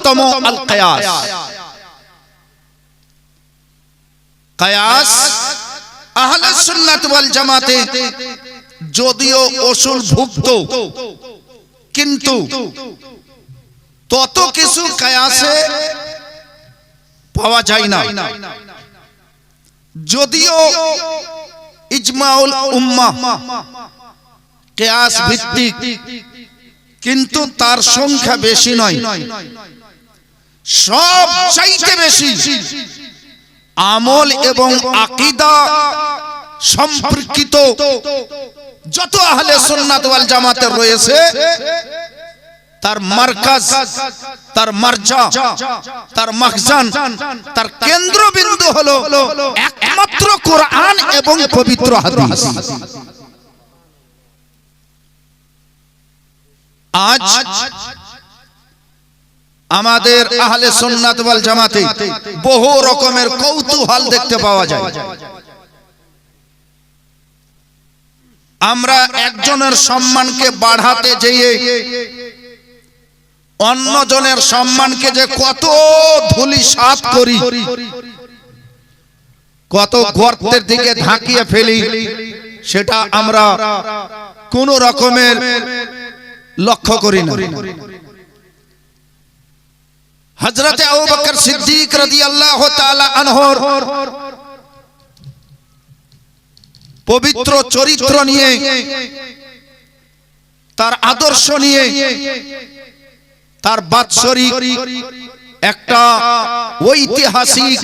চতুর্থতম আল কিয়াস। কিয়াস আহলে সুন্নাত ওয়াল জামাতে যদিও উসুলভুক্ত, কিন্তু তত কিছু কিয়াসে পাওয়া যায় না। যদিও ইজমাউল উম্মাহ কিয়াস ভিত্তিক, কিন্তু তার সংখ্যা বেশি নয়। সবচাইতে বেশি আমল এবং আকীদা সম্পর্কিত যত আহলে সুন্নাত ওয়াল জামাতের রয়েছে, তার মারকাজ, তার মারজা, তার মাখজান, তার কেন্দ্রবিন্দু হলো একমাত্র কোরআন এবং পবিত্র হাদিস। আজ আমাদের আহলে সুন্নাত ওয়াল জামাতে বহু রকমের কৌতূহল দেখতে পাওয়া যায়। আমরা একজনের সম্মানকে বাড়াতে যেয়ে অন্যজনের সম্মানকে যে কত ধূলিসাৎ করি, কত গর্তের দিকে ধাকিয়ে ফেলি, সেটা আমরা কোন রকমের লক্ষ্য করি না। হযরত আবু বকর সিদ্দিক রাদিয়াল্লাহু তাআলা আনহুর পবিত্র চরিত্র নিয়ে, তার আদর্শ নিয়ে, তার বাৎসরিক একটা ঐতিহাসিক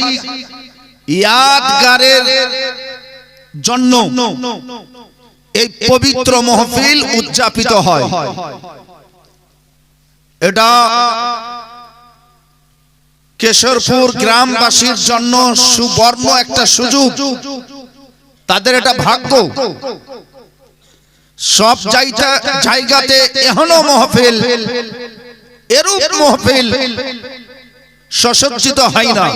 ইয়াদগারের জন্য এই পবিত্র মাহফিল উদযাপিত হয়। এটা কেশরপুর গ্রামবাসীর জন্য সুবর্ণ একটা সুযোগ, তাদের এটা ভাগ্য। সব জায়গাতে এখনো মাহফিল, এরূপ মাহফিল সুসজ্জিত হয় না।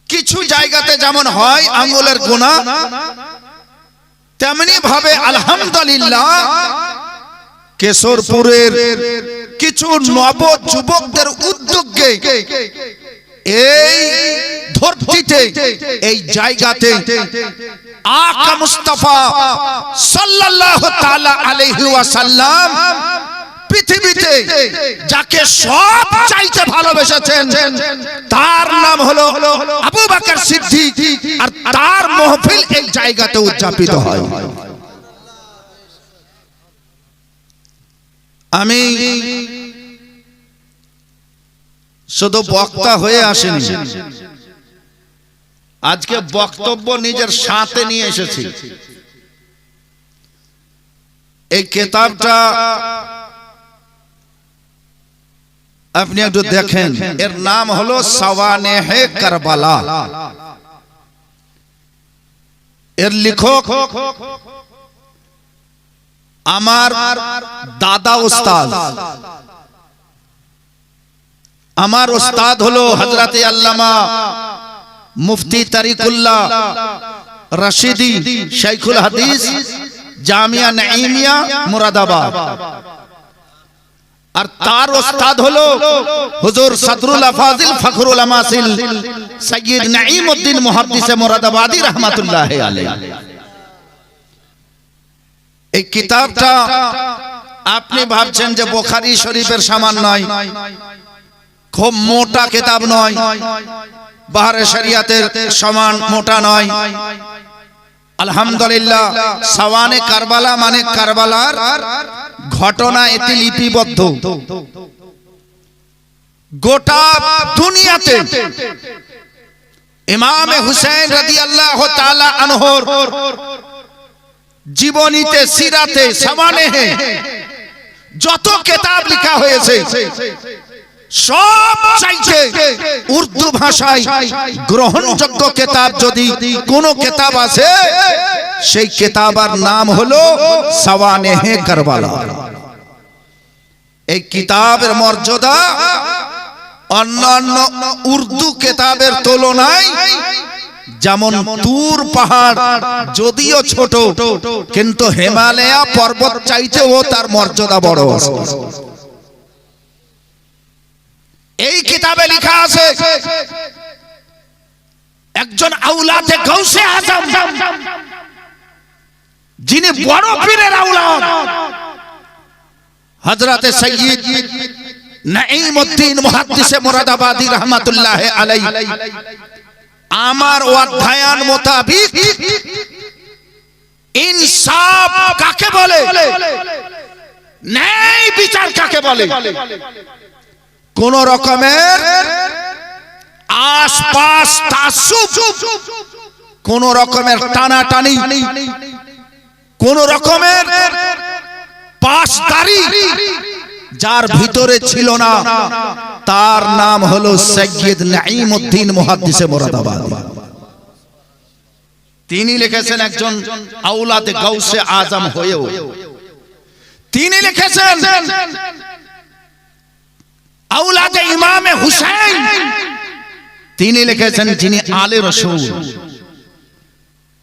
কিছু জায়গাতে যেমন হয় আঙ্গুলের গোনা, তেমনি ভাবে আলহামদুলিল্লাহ কেশরপুরের কিছু নব যুবকদের উদ্যোগে এই ধরতিতে, এই জায়গাতে আকা মুস্তাফা সাল্লাল্লাহু তাআলা আলাইহি ওয়াসাল্লাম পৃথিবীতে যাকে সব চাইতে ভালোবেসেছেন, তার নাম হলো আবু বকর সিদ্দিক, আর তার মাহফিল এই জায়গাতে উদযাপিত হয়। আমি শুধু বক্তা হয়ে আসিনি, আজকে বক্তব্য নিজের সাথে নিয়ে এসেছি। এই কিতাবটা আপনি একটু দেখেন, এর নাম হলো সাওয়ানেহে কারবালা। এর লেখক আমার দাদা উস্তাদ, আমার উস্তাদ হলো হযরতে আল্লামা মুফতি তারিকুল্লাহ রশিদি শাইখুল হাদিস জামিয়া নাঈমিয়া মুরাদাবাদ। আর তার উস্তাদ হলো হুজুর সদরুল আফাজিল ফখরুল আমাসিল সৈয়দ নাঈমউদ্দিন মুহাদ্দিস মুরাদাবাদী রাহমাতুল্লাহ আলাইহি। এই কিতাবটা আপনি ভাবছেন যে বুখারী শরীফের সমান নয়, খুব মোটা কিতাব নয়, বাহরে শরিয়াতের সমান মোটা নয়। আলহামদুলিল্লাহ, সাওয়ানে কারবালা মানে কারবালার ঘটনা এতে লিপিবদ্ধ। গোটা দুনিয়াতে ইমামে হুসাইন রাদিয়াল্লাহু তাআলা আনহুর জীবনীতে, সিরাতে, সাওয়ানেহে যত কিতাব লেখা হয়েছে, সব চাইতে উর্দু ভাষায় গ্রহণযোগ্য কিতাব যদি কোন কিতাব আছে, সেই কিতাবের নাম হলো সাওয়ানেহে কারবালা। এই কিতাবের মর্যাদা অন্যান্য উর্দু কিতাবের তুলনায়, যেমন তুর পাহাড় যদিও ছোট, কিন্তু হিমালয় পর্বত চাইতেও তার মর্যাদা বড়। এই কিতাবে লেখা আছে একজন আওলাদে গাউসে আজম, যিনি বড় পীরের আওলাদ, হযরতে সৈয়দ নাঈমউদ্দিন মুহাদ্দিসে মুরাদাবাদী রাহমাতুল্লাহ আলাইহি আমার অধ্যয়ন মোতাবেক ইনসাফ কাকে বলে, ন্যায় বিচার কাকে বলে, কোন রকমের আশপাশ তাসুব, কোন রকমের টানাটানি, কোন রকমের পাশদারি যার ভিতরে ছিল না, তার নাম হলো সৈয়দ নাঈমউদ্দিন মুহাদ্দিসে মুরাদাবাদী। তিনি লিখেছেন একজন আওলাদে গাউসে আজম হয়েও তিনি লিখেছেন আওলাদে ইমামে হুসাইন, তিনি লিখেছেন যিনি আলে রাসূল,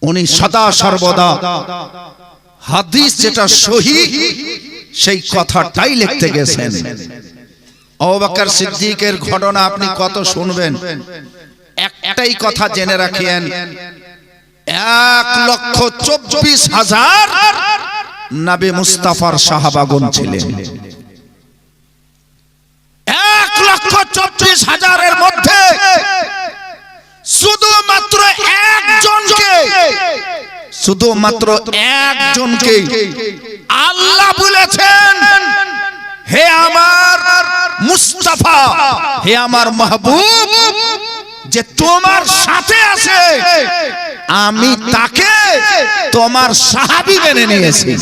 উনি সদা সর্বদা হাদিস যেটা সহিহ সেই কথাটাই লিখতে গেছেন। আবু বকর সিদ্দিকের ঘটনা আপনি কত শুনবেন, একটাই কথা জেনে রাখেন, 1,24,000 নবী মুস্তাফার সাহাবাগণ ছিলেন। 1,24,000 এর মধ্যে শুধুমাত্র একজনকে আল্লাহ বলেছেন, হে আমার মুস্তাফা, হে আমার মাহবুব, যে তোমার সাথে আছে আমি তাকে তোমার সাহাবী মেনে নিয়েছি।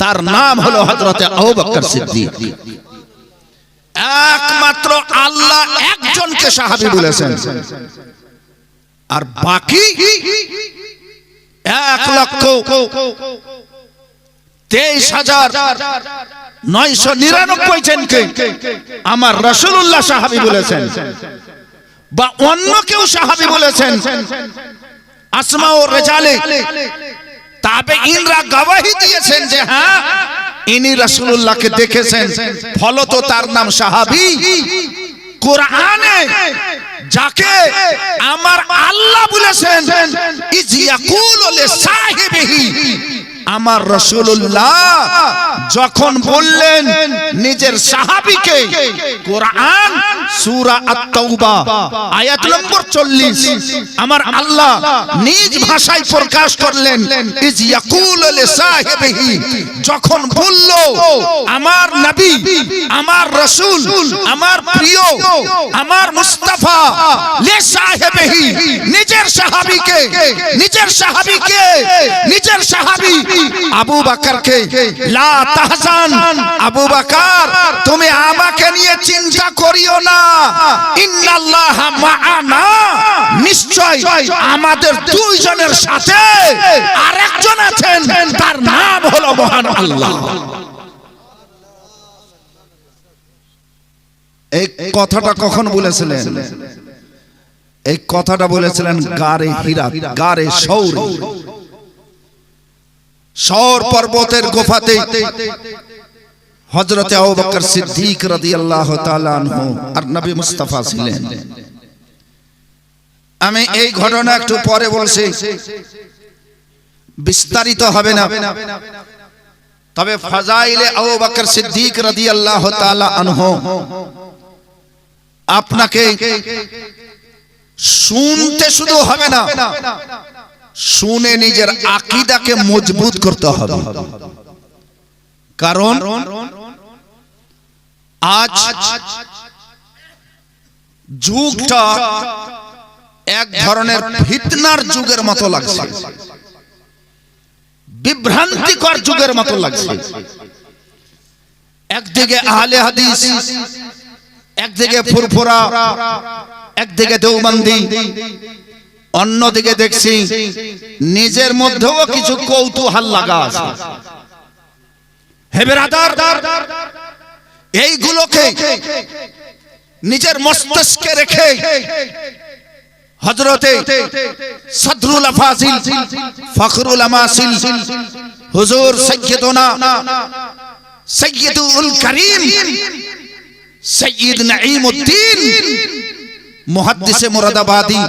তার নাম হলো হযরতে আবু বকর সিদ্দিক। একমাত্র আল্লাহ একজনকে সাহাবী বলেছেন, আর বাকি 1,23,999 জনকে আমার রাসূলুল্লাহ সাহাবী বলেছেন, বা অন্য কেউ সাহাবী বলেছেন। আসমা ও রিজালে তাবেঈনরা গওয়াহি দিয়েছেন যে হ্যাঁ ইনি রাসূলুল্লাহকে দেখেছেন, ফলত তার নাম সাহাবী। কোরআনে যাকে আমার আল্লাহ বলেছেন, ইজ ইয়াকুলু লিসাহিবিহি, আমার রাসূলুল্লাহ যখন বললেন নিজের সাহাবীকে, কোরআন সূরা আত-তাওবা আয়াত নম্বর 40 আমার আল্লাহ নিজ ভাষায় প্রকাশ করলেন, ইজ ইয়াকুলু লিসাহিবিহি, যখন বলল আমার নবী, আমার রাসূল, আমার প্রিয়, আমার মুস্তাফা লিসাহিবিহি, নিজের সাহাবীকে, নিজের সাহাবী আবু বকরকে, লা তাহজান, আবু বকর তুমি আমাকে নিয়ে চিন্তা করিও না, ইন্নাল্লাহা মাআনা, নিশ্চয় আমাদের দুইজনের সাথে আরেকজন আছেন, তার নাম হলো মহান আল্লাহ। এই কথাটা কখন বলেছিলেন? এই কথাটা বলেছিলেন গারে হিরাত, গারে সৌর, সৌর পর্বতের গুফাতে হযরতে আবু বকর সিদ্দিক রাদিয়াল্লাহু তাআলা আনহু আর নবী মুস্তাফা ছিলেন। আমি এই ঘটনা একটু পরে বলছি, বিস্তারিত হবে না, তবে ফাজাইলে আবু বকর সিদ্দিক রাদিয়াল্লাহু তাআলা আনহু আপনাকে শুনতে শুধু হবে না, শুনে নিজের আকীদাকে মজবুত করতে হবে। কারণ আজ যুগটা এক ধরনের ফিতনার যুগের মতো লাগছে, বিভ্রান্তিকর যুগের মতো লাগছে। একদিকে আহলে হাদিস, একদিকে ফুরফুরা, একদিকে দেওবন্দি, অন্যদিকে দেখছি নিজের মধ্যেও কিছু কৌতূহল লাগা আছে। হে ব্রাদার, এইগুলোকে নিজের মস্তিষ্কে রেখে হযরতে সদরুল আফাজিল ফখরুল আমাসিল হুজুর সৈয়দুনা সৈয়দুল করিম सय्यद नईमुद्दीन मुहद्दिस मुरादाबादी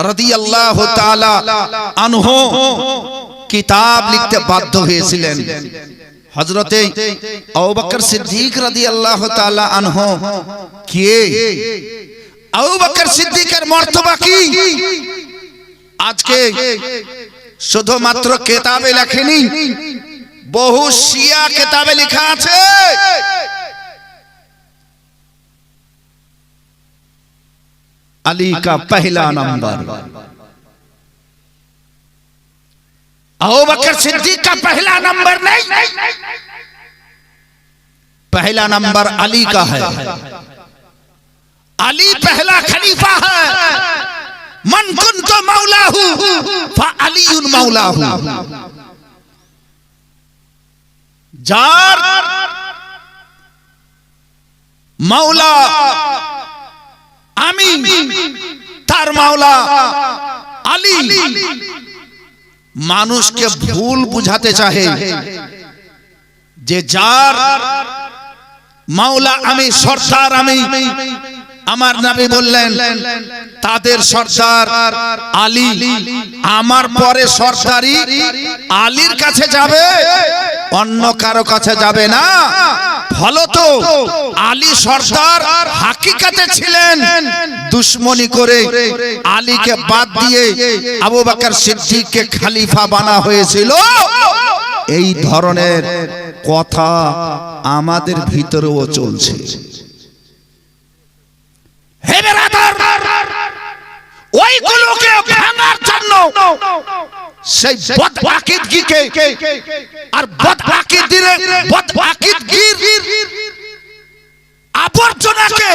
রাদিয়াল্লাহু তাআলা আনহু কিতাব লিখতে বাধ্য হয়েছিলেন। হযরতে আবু বকর সিদ্দিক রাদিয়াল্লাহু তাআলা আনহু কে? আবু বকর সিদ্দিকের মর্তবা কি? আজকে শুধুমাত্র কিতাবে লেখেনি, বহু শিয়া কিতাবে লেখা আছে। अली का पहला नंबर, अबू बकर सिद्दीक का पहला नंबर नहीं, पहला नंबर अली का है। अली पहला खलीफा है। मन कुन्तो मौलाहू फअलियुन मौलाहू। जार मौला আমি, তার মাওলা আলী। মানুষকে ভুল বুঝাতে চাহে যে যার মাওলা আমি, সর্দার আমি। আমার নবী বললেন তাদের সর্দার আলী, আমার পরে সর্দারি আলীর কাছে যাবে, অন্য কারো কাছে যাবে না। ফলত আলী সর্দার হাকিকাতে ছিলেন, দুশমনি করে আলীকে বাদ দিয়ে আবু বকর সিদ্দিককে খলিফা বানা হয়েছিল। এই ধরনের কথা আমাদের ভিতরেও চলছে। হে ব্রাদার, ওইগুলোকে ভাঙার জন্য সেই বদআকিদগিকে আর বদআকিদগির আবর্জনাকে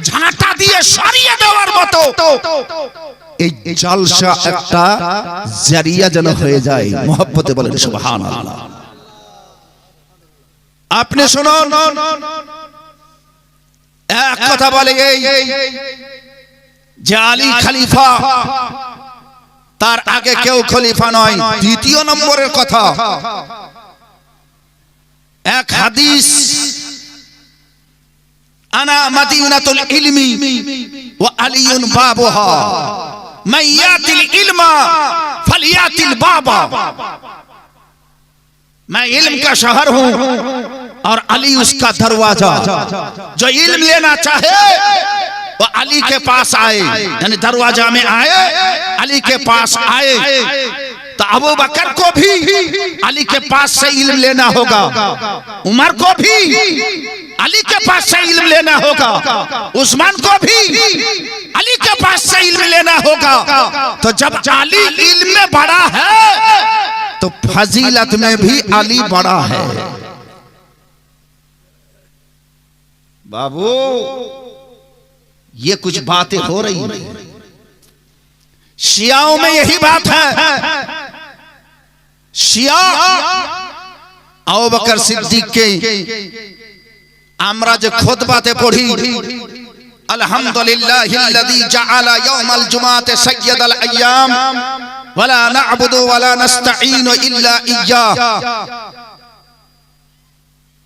ঝাঁটা দিয়ে সরিয়ে দেওয়ার মতো এই জলসা একটা জারিয়া যেন হয়ে যায়। মহব্বতে বলেন সুবহানাল্লাহ। আপনি শুনুন, এক কথা বলে যে আলী খলিফা, তার আগে কেউ খলিফা নয়। দ্বিতীয় নম্বরের কথা, এক হাদিস, আনা মাদিনাতুল ইলমি ওয়া আলিয়ুন বাবুহা, মান ইয়াতিল ইলমা ফালিয়াতিল বাবা। मैं इल्म का शहर हूं और अली उसका दरवाजा। जो इल्म लेना चाहे वो अली के पास आए, यानी दरवाजा में आए, अली के पास आए। तो अबू बकर को भी अली के पास से इल्म लेना होगा, उमर को भी अली के पास से इल्म लेना होगा, उस्मान को भी अली के पास से इल्म लेना होगा। तो जब अली इल्म में बड़ा है तो फजीलत में भी अली बड़ा है। बाबू, ये कुछ बातें हो रही हैं, शियाओं में यही बात है। शिया अबू बकर सिद्दीक के আমরা যে খুতবাতে পড়ি, আলহামদুলিল্লাহিল্লাযী জাআলা ইয়াওমাল জুমআতি সাইয়্যিদাল আইয়াম ওয়ালা না'বুদু ওয়ালা নাস্তাঈনু ইল্লা ইয়্যাহ,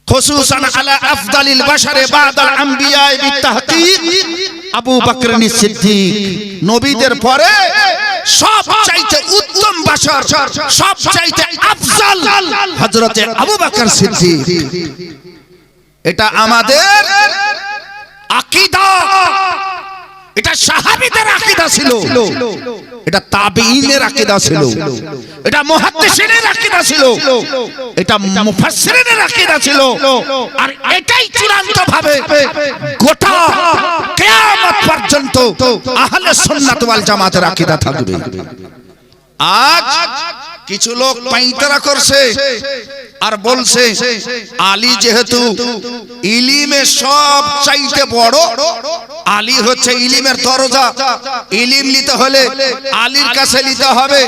খুসুসান আলা আফদালিল বাশারে বাদাল আমবিয়া বিতাহকীক আবু বকর সিদ্দীক। নবীদের পরে সবচাইতে উত্তম বাশার, সবচাইতে আফজাল হযরতে আবু বকর সিদ্দীক। এটা আমাদের আকীদা, এটা সাহাবীদের আকীদা ছিল, এটা তাবেঈনের আকীদা ছিল, এটা মুহাদ্দিসিনের আকীদা ছিল, এটা মুফাসসিরিনের আকীদা ছিল। আর এটাই চূড়ান্ত ভাবে গোটা কিয়ামত পর্যন্ত আহলে সুন্নাত ওয়াল জামাতের আকীদা থাকবে। আজ কিছু লোক পাইতারা করছে আর বলছে আলী যেহেতু ইলমে সব চাইতে বড়, আলী হচ্ছে ইলমের দরজা, ইলম নিতে হলে আলীর কাছে নিতে হবে,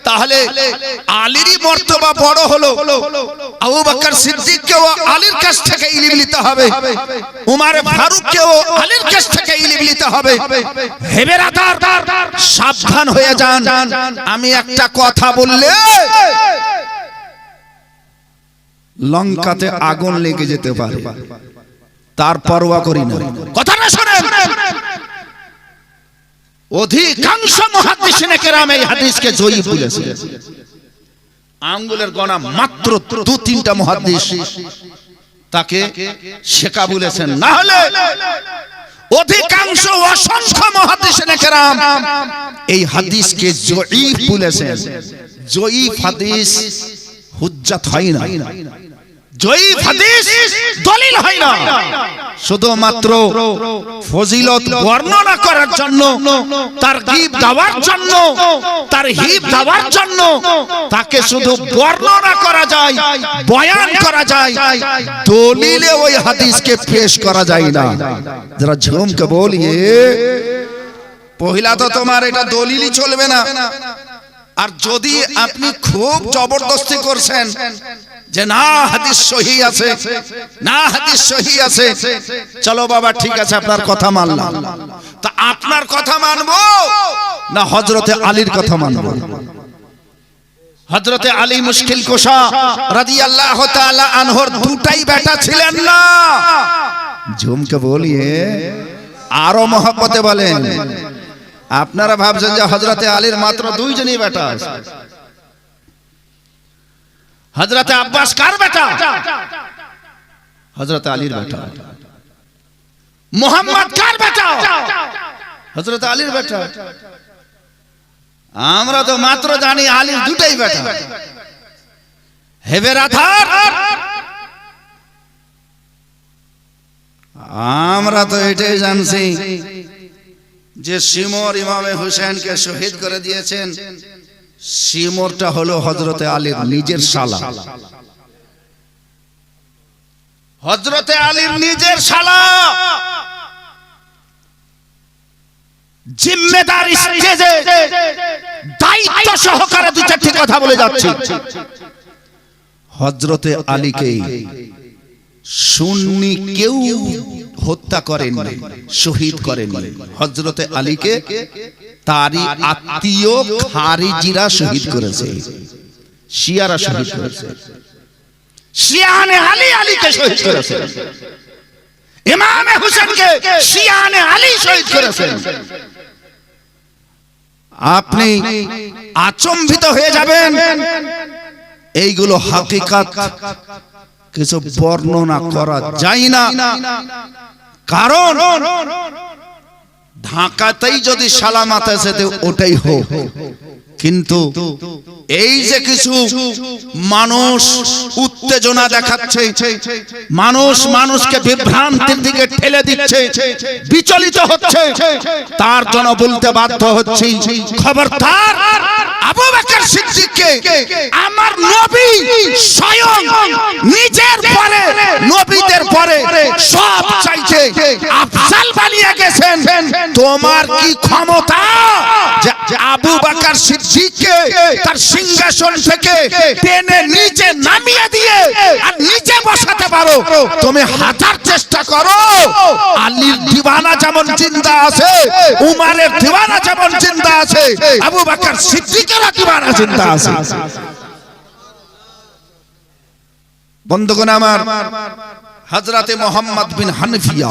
তাহলে আলীরই মর্তবা বড় হলো। আবু বকর সিদ্দিককেও আলীর কাছ থেকে ইলম নিতে হবে, উমর ফারুককেও আলীর কাছ থেকে ইলম নিতে হবে। হে বেরাদার, সাবধান হয়ে যান। আমি একটা কথা বললে লঙ্কাতে আগুন লেগে যেতে পারে, তার পরোয়া করি না। কথাটা শুনেন, অধিকাংশ মুহাদ্দিসিনে কেরাম এই হাদিসকে জয়ীফ বলেছে। আঙ্গুলের গণা মাত্র 2-3টা মুহাদ্দিস তাকে শেখা বলেছেন, না হলে অধিকাংশ অসংখ্য মুহাদ্দিসিনে কেরাম এই হাদিসকে জয়ীফ বলেছেন। জয়ীফ হাদিস হুজ্জাত হয় না, জয়ীফ হাদিস দলিল হয় না। শুধুমাত্র ফজিলত বর্ণনা করার জন্য, তারগীব দেওয়ার জন্য, তারহিব দেওয়ার জন্য তাকে শুধু বর্ণনা করা যায়, বয়ান করা যায়, দলিলে ওই হাদিসকে পেশ করা যায় না। যারা ঝুমকে বলিয়ে পহিলা তো তোমার এটা দলিলই চলবে না। আর যদি আপনি খুব জবরদস্তি করছেন যে না হাদিস সহি আছে, না হাদিস সহি আছে, চলো বাবা ঠিক আছে আপনার কথা মানলাম, তা আপনার কথা মানবো না হযরতে আলীর কথা মানবো? হযরতে আলী মুশকিল কুশা রাদিয়াল্লাহু তাআলা আনহুর দুটাই বেটা ছিলেন না? ঝুমকে বলিয়ে আরো মহব্বতে বলেন। আপনারা ভাবছেন যে হযরতে আলীর মাত্র 2 জনই বেটা আছে। হযরতে আব্বাস কার বেটা? হযরতে আলীর বেটা। মুহাম্মদ কার বেটা? হযরতে আলীর বেটা। আমরা তো মাত্র জানি আলীর দুটাই বেটা। হেবের আধার আমরা তো এটাই জানছি যে শিমর ইমামে হুসেনকে শহীদ করে দিয়েছেন। শিমরটা হলো হযরতে আলীর নিজের শালা, হযরতে আলীর নিজের শালা। জিম্মেদারি স্টেজে দায়িত্ব সহকারে 2-4টি কথা বলে যাচ্ছি। হযরতে আলীকে সুন্নি কেউ হত্যা করেননি, শহীদ করেননি। হযরতে আলীকে তারই আত্মীয় খারিজিরা শহীদ করেছে, শিয়ারা শহীদ করেছে। শিয়ানে আলী আলীকে শহীদ করেছে, ইমামে হুসেনকে শিয়ানে আলী শহীদ করেছে। আপনি আচম্বিত হয়ে যাবেন, এইগুলো হাকিকাত, কিছু বর্ণনা করা যায় না। কারণ ঢাকাতেই যদি সালামাত আছে ওটাই হোক, কিন্তু এই যে কিছু মানুষ উত্তেজনা দেখাচ্ছে, মানুষ মানুষকে বিভ্রান্তির দিকে ঠেলে দিচ্ছে, বিচলিত হচ্ছে, তার জন্য বলতে বাধ্য হচ্ছি, খবরদার আবু বকর সিদ্দিককে আমার নবী স্বয়ং নিজের পরে, নবীদের পরে সব চাইতে আফজাল বানিয়ে গেছেন। তোমার কি ক্ষমতা যে আবু বকর সিদ্দিককে তার সিংহাসন থেকে টেনে নিচে নামিয়ে দিয়ে আর নিচে বসাতে পারো? তুমি হাজার চেষ্টা করো, আলীর দিওয়ানা যেমন জিন্দা আছে, উমারের দিওয়ানা যেমন জিন্দা আছে, আবু বকর সিদ্দিকের দিওয়ানা জিন্দা আছে। বন্ধুগণ আমার, হযরতে মুহাম্মদ বিন হানফিয়া,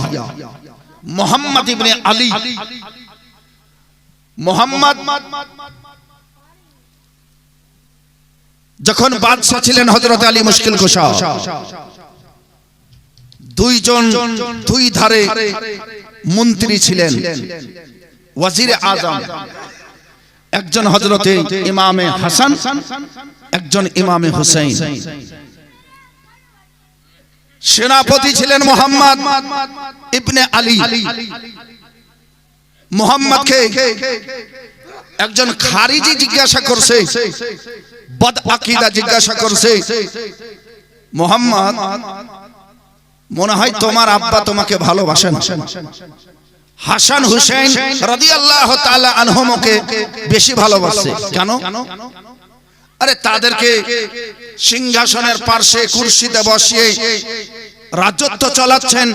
মুহাম্মদ ইবনে আলী, মুহাম্মদ যখন বাদশা ছিলেন হযরত আলী মুশকিল কুশা, 2 জন 2 ধারে মন্ত্রী ছিলেন, ওয়াজির আজম। একজন হযরতে ইমামে হাসান, একজন ইমামে হুসাইন। সেনাপতি ছিলেন মুহাম্মদ ইবনে আলী। মুহাম্মদকে একজন খারিজি জিজ্ঞাসা করছে, বদ আকীদা জিজ্ঞাসা করছে, মুহাম্মদ মনে হয় তোমার আব্বা তোমাকে ভালোবাসেন? হাসান হুসাইন রাদিয়াল্লাহু তাআলা আনহুমকে বেশি ভালোবাসে কেন? আরে তাদেরকে সিংহাসনের পাশে কুরসিতে বসিয়ে রাজত্ব চালাচ্ছেন,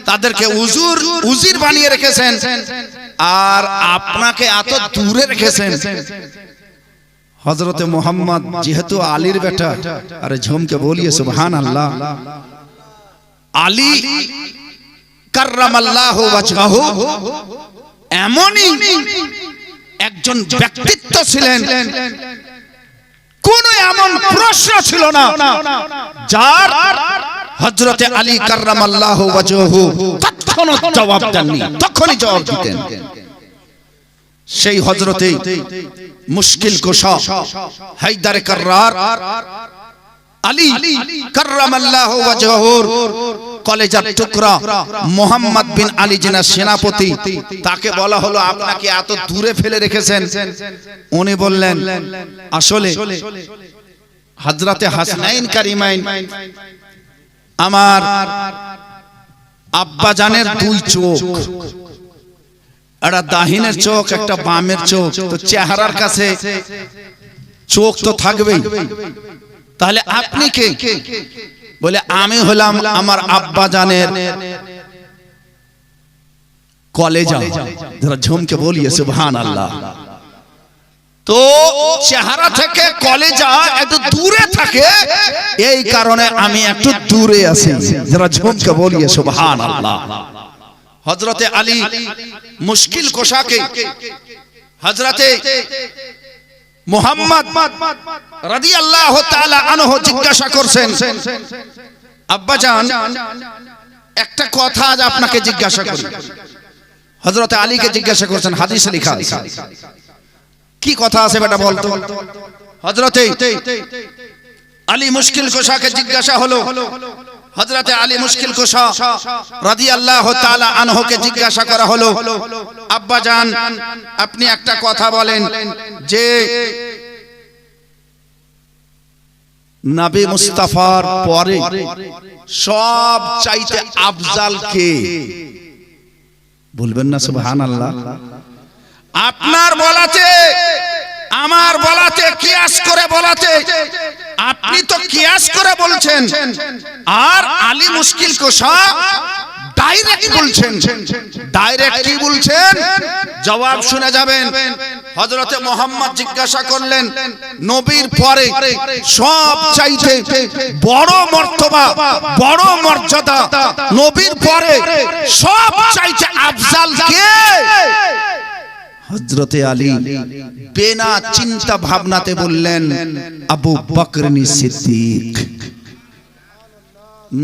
তাদেরকে উজির বানিয়ে রেখেছেন, আর আপনাকে এত দূরে রেখেছেন। হযরতে মুহাম্মদ যেহেতু আলীর বেটা, আরে ঝুমকে বলিয়ে সুবহানাল্লাহ, আলী কাররামাল্লাহু ওয়াজহাহু এমনই একজন ব্যক্তিত্ব ছিলেন, কোন এমন প্রশ্ন ছিল না যার হযরতে আলী কাররামাল্লাহু ওয়াজহাহু তৎক্ষণাৎ জবাব দেননি, তখনই জবাব দিতেন। সেই হযরতে মুশকিল কুশা হায়দারে কাররার আলী কাররামাল্লাহু ওয়াজহাহুর কলেজার টুকরা মোহাম্মদ বিন আলী জিনা সেনাপতি, তাকে বলা হলো আপনাকে এত দূরে ফেলে রেখেছেন। উনি বললেন আসলে হযরতে হাসনাইন কারিমাইন আমার আব্বা জানের দুই চোখ, একটা দাহিনের চোখ একটা বামের চোখ, তো চেহারার কাছে চোখ তো থাকবেই, তাহলে আপনি কে? বলে আমি হলাম আমার আব্বা জানের কলেজা। যারা ঝুমকে বলিয়ে সুবহানাল্লাহ। তো চেহারা থেকে কলেজা একটু দূরে থাকে, এই কারণে আমি একটু দূরে আছি। যারা ঝুমকে বলিয়ে সুবহানাল্লাহ। হযরতে আলী মুশকিল কুশাকে হযরতে মুহাম্মদ রাদিয়াল্লাহু তাআলা আনহু জিজ্ঞাসা করছেন, আব্বাজান একটা কথা আজ আপনাকে জিজ্ঞাসা করি। হযরতে আলীকে জিজ্ঞাসা করছেন, হাদিসে লেখা আছে, কি কথা আছে বেটা বলতো। হযরতে আলী মুশকিল কুশাকে জিজ্ঞাসা হলো, হযরতে আলী মুশকিল কুশা রাদিয়াল্লাহু তাআলা আনহুকে জিজ্ঞাসা করা হলো, আব্বাজান আপনি একটা কথা বলেন যে নবী মুস্তাফার পরে সব চাইতে আফজাল কে? বলবেন না সুবহানাল্লাহ। আপনার বলাতে আমার বলাতে কিয়াস করে বলাতে আপনি তো কিয়াস করে বলছেন, আর আলী মুশকিল কুশা ডাইরেক্ট বলছেন। ডাইরেক্ট কি বলছেন জবাব শুনে যাবেন। হযরতে মুহাম্মদ জিজ্ঞাসা করলেন, নবীর পরে সব চাইতে বড় মর্তবা বড় মর্যাদা নবীর পরে সব চাইতে আফজাল কে? হযরতে আলী বিনা চিন্তা ভাবনাতে বললেন, আবু বকর সিদ্দিক।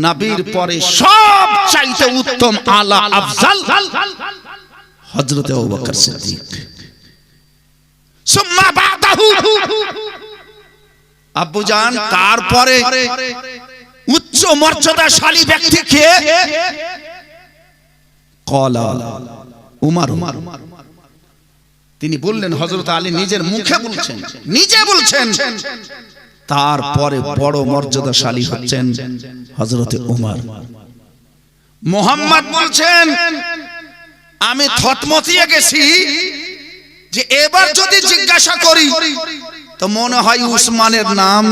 নবীর পরে সব চাইতে উত্তম আলা আফজাল হযরতে আবু বকর সিদ্দিক। সুম্মা বাদাহু, আব্বুজান তারপরে উচ্চ মর্যাদাশালী ব্যক্তি কে? ক্বালা উমর। তিনি বললেন, হযরত আলী নিজের মুখে বলছেন, নিজে বলছেন, তারপরে বড় মর্যাদাশালী হচ্ছেন হযরতে উমর। মুহাম্মদ বলছেন, আমি থতমতিয়ে গেছি যে এবার যদি জিজ্ঞাসা করি তো মনে হয় উসমানের নাম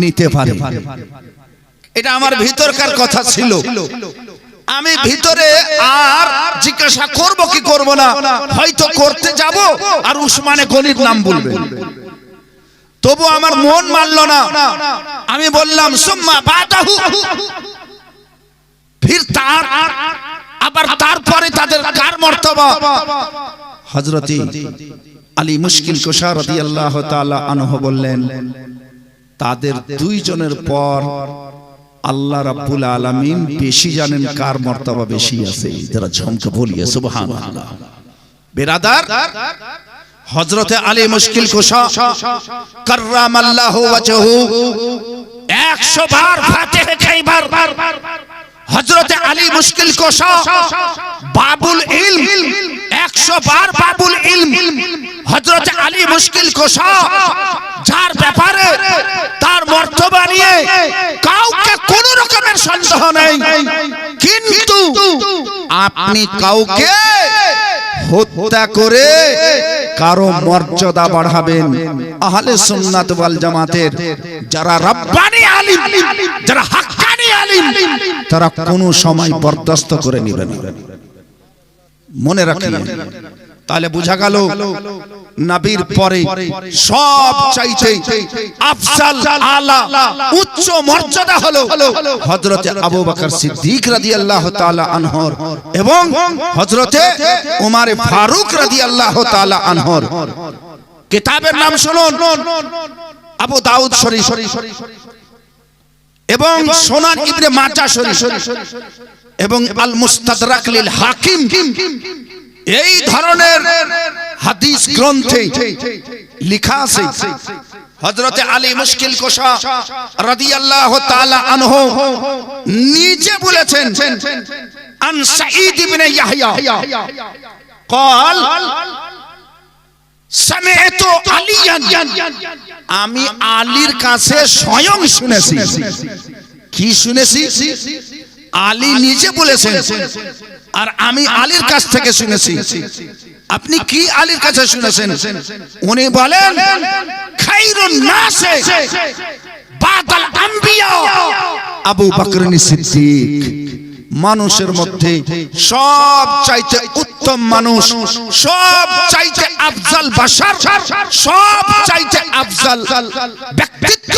নিতে পারে। এটা আমার ভিতরকার কথা ছিল। আমি ভিতরে আর জিজ্ঞাসা করব কি করব না, হয়তো করতে যাব আর উসমানে গনির নাম বলবে। তবু আমার মন মানল না। আমি বললাম সুম্মা বাদাহু, ফির তার আবার তারপরে তাদের কার মর্তবা? হযরতে আলী মুশকিল কুশা রাদিয়াল্লাহু তাআলা আনহু বললেন, তাদের দুইজনের পর আল্লাহ রাব্বুল আলামিন বেশি জানেন কার মর্তবা বেশি আছে। যারা ঝমকে বলিয়ে সুবহানাল্লাহ। বিরাদার, হযরতে আলী মুশকিল কুশা কাররামাল্লাহু ওয়াজহু 100 বার ফাতিহা খাইবার। হযরতে আলী মুশকিল কুশা বাবুল ইলম, 100 বার বাবুল ইলম। হযরতে আলী মুশকিল কুশা যার ব্যাপারে তার মর্তবা নিয়ে কাউকে কোন রকমের সন্দেহ নেই, কিন্তু আপনি কাউকে হত্যা করে কারো মর্যাদা বাড়াবেন, আহলে সুন্নাত ওয়াল জামাতের যারা রাব্বানি আলিম, যারা হাক্কানি আলিম, তারা কোনো সময় বরদাস্ত করে নেবেন। মনে রাখবেন, তাহলে বোঝা গেল নবীর পরে সব চাইতে আফজাল আলা উচ্চ মর্যাদা হলো হযরতে আবু বকর সিদ্দিক রাদিয়াল্লাহু তাআলা আনহুর এবং হযরতে ওমর ফারুক রাদিয়াল্লাহু তাআলা আনহুর। কিতাবের নাম শুনুন, আবু দাউদ শরীফ এবং সুনান ইবনে মাজাহ শরীফ এবং আল মুস্তাদরাক লিল হাকিম, এই ধরনের হাদিস গ্রন্থে লেখা আছে হযরতে আলী মুশকিল কুশা রাদিয়াল্লাহু তাআলা আনহু নিজে বলেছেন আন সাঈদ ইবনে ইয়াহইয়া قال سمعت عليا, আমি আলীর কাছে স্বয়ং শুনেছি। কি শুনেছি? আলী নিজে বলেছেন আর আমি আলীর কাছ থেকে শুনেছি। আপনি কি আলীর কাছে শুনেছেন? উনি বলেন খায়রুন নাস বাদাল আম্বিয়া আবু বকর সিদ্দিক, মানুষের মধ্যে সব চাইতে উত্তম মানুষ, সব চাইতে আফজাল বাশার, সব চাইতে আফজাল ব্যক্তিত্ব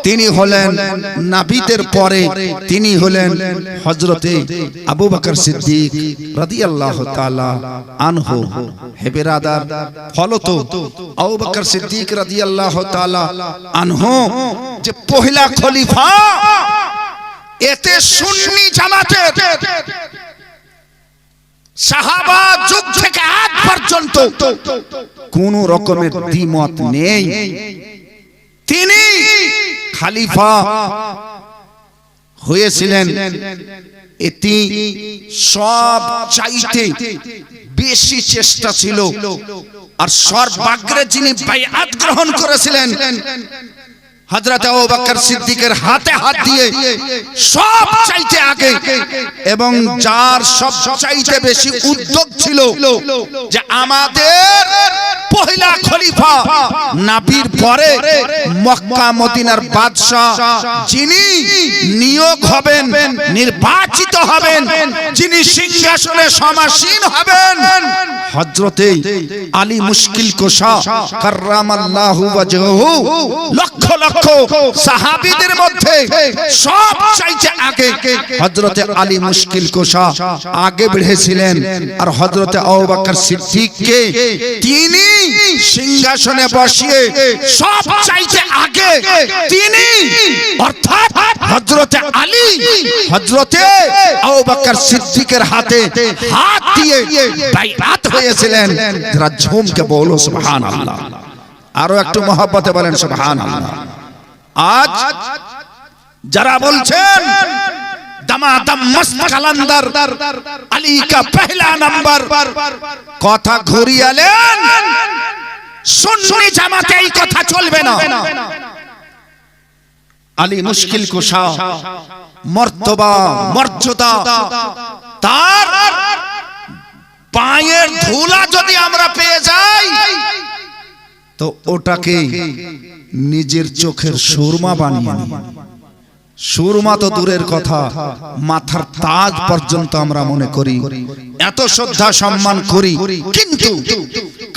তিনি হলেন নবীদের পরে, তিনি হলেন হযরতে আবু বকর সিদ্দিক রাদিয়াল্লাহু তাআলা আনহু। হে বিরাদার, ফলত আবু বকর সিদ্দিক রাদিয়াল্লাহু তাআলা আনহু যে পহেলা খলিফা, এতে সুন্নি জামাতের সাহাবা যুগ থেকে আজ পর্যন্ত কোন রকমের দ্বিমত নেই। তিনি খলিফা হয়েছিলেন, এটি সব চাইতে বেশি চেষ্টা ছিল। আর সর্বাগ্রে যিনি বাইআত গ্রহণ করেছিলেন হযরত আবু বকর সিদ্দিকের হাতে হাত দিয়ে সব চাইতে আগে, এবং যার সব চাইতে বেশি উদ্যোগ ছিল যে আমাদের পহেলা খলিফা নবীর পরে মক্কা মদিনার বাদশা যিনি নিয়োগ হবেন, নির্বাচিত হবেন, যিনি সিংহাসনে সমাসীন হবেন, হযরতে আলী মুশকিল কুশা কাররামাল্লাহু ওয়াজহু লক্ষ লক্ষ সাহাবীদের মধ্যে সব চাইতে আগে হযরতে আলী মুশকিল কুশা আগে বেড়েছিলেন। আর হযরতে আবু বকর সিদ্দিককে তিনি সিংহাসনে বসিয়ে সব চাইতে আগে তিনি, অর্থাৎ হযরতে আলী হযরতে আবু বকর সিদ্দিকের হাতে হাত দিয়ে বাইআত হয়েছিলেন। যারা ঝুমকে বলো সুবহানাল্লাহ, আরো একটু মহব্বতে বলেন সুবহানাল্লাহ। আজ যারা বলছেন দামাদাম মস্ত কালান্দার আলী কা পহলা নাম্বার, কথা ঘুরিয়ালেন, সুন্নি জামাতে এই কথা চলবে না। আলী মুশকিল কুশা মর্তবা মর্যাদা, তার পায়ের ধুলা যদি আমরা পেয়ে যাই তো ওটাকে নিজের চোখের সুরমা বানিয়ে নিই। সুরমা তো দূরের কথা, মাথার তাজ পর্যন্ত আমরা মনে করি, এত শ্রদ্ধা সম্মান করি। কিন্তু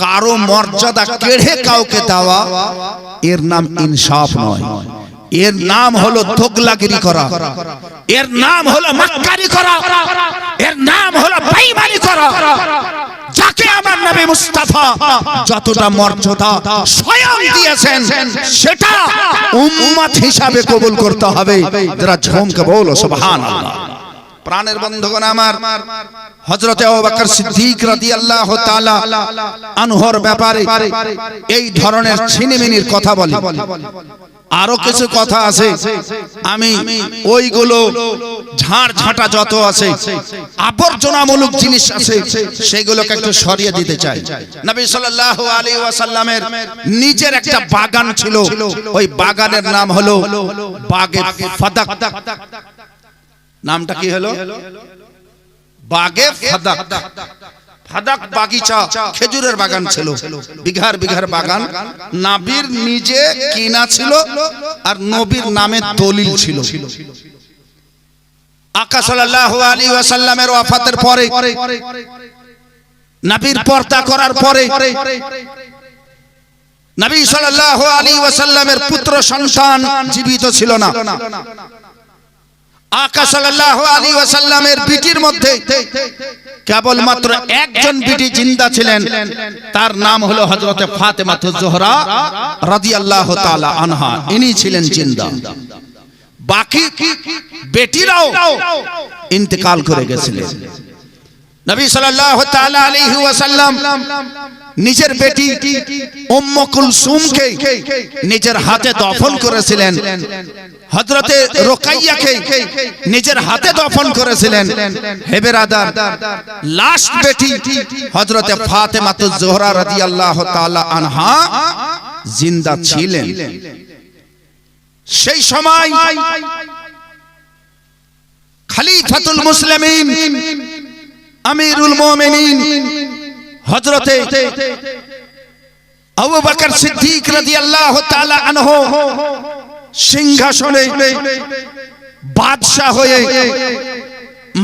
কারো মর্যাদা কেড়ে কাউকে দেওয়া, এর নাম ইনসাফ নয়, এর নাম হলো দোগলাগিরি করা, এর নাম হলো মাক্কারি করা, এর নাম হলো বেঈমানি করা। যাকে আমার নবী মুস্তাফা যতটা মর্যাদা স্বয়ং দিয়েছেন সেটা উম্মত হিসাবে কবুল করতে হবে। যারা ঝুমকে বলো সুবহানাল্লাহ। প্রাণের বন্ধুগণ আমার, হযরতে আবু বকর সিদ্দিক রাদিয়াল্লাহু তাআলা আনহুর ব্যাপারে এই ধরনের ছিনিমিনির কথা বলি। আরো কিছু কথা আছে, আমি ওইগুলো ঝাড় ঝাঁটা যত আছে আবর্জনামূলক জিনিস আছে সেগুলোকে একটু সরিয়ে দিতে চাই। নবী সাল্লাল্লাহু আলাইহি ওয়াসাল্লামের নিজের একটা বাগান ছিল, ওই বাগানের নাম হলো বাগে ফাদাক। নামটা কি হলো? বাগে ফাদাক। ফাদাক বাগিচা, খেজুরের বাগান ছিল, বিঘার বিঘার বাগান। নবীর নিজে কিনা ছিল আর নবীর নামে দলিল ছিল। আকা সাল্লাল্লাহু আলাইহি ওয়াসাল্লামের ওয়াফাতের পরে নবীর পর্দা করার পরে নবী সাল্লাল্লাহু আলাইহি ওয়াসাল্লামের পুত্র সন্তান জীবিত ছিল না। আকা সাল্লাল্লাহু আলাইহি ওয়াসাল্লামের বিটির মধ্যে কেবলমাত্র একজন বিটি জিন্দা ছিলেন, তার নাম হলো হযরতে ফাতেমাতুজ জোহরা রাদিয়াল্লাহু তাআলা আনহা। ইনি ছিলেন জিন্দা, বাকি বেটিরাও ইন্তেকাল করে গেছিলেন। নবী সাল্লাল্লাহু তাআলা আলাইহি ওয়াসাল্লাম নিজের বেটি উম্মে কুলসুমকে নিজের হাতে দফন করেছিলেন, হযরতে রুকাইয়াকে নিজের হাতে দফন করেছিলেন। হে বেরাদার, লাস্ট বেটি হযরতে ফাতেমাতুজ জোহরা রাদিয়াল্লাহু তাআলা আনহা জিন্দা ছিলেন। সেই সময় খলিফাতুল মুসলিমিন আমিরুল মুমিনিন হযরতে আবু বকর সিদ্দিক রাদিয়াল্লাহু তাআলা আনহু সিংহাসনে বাদশা হয়ে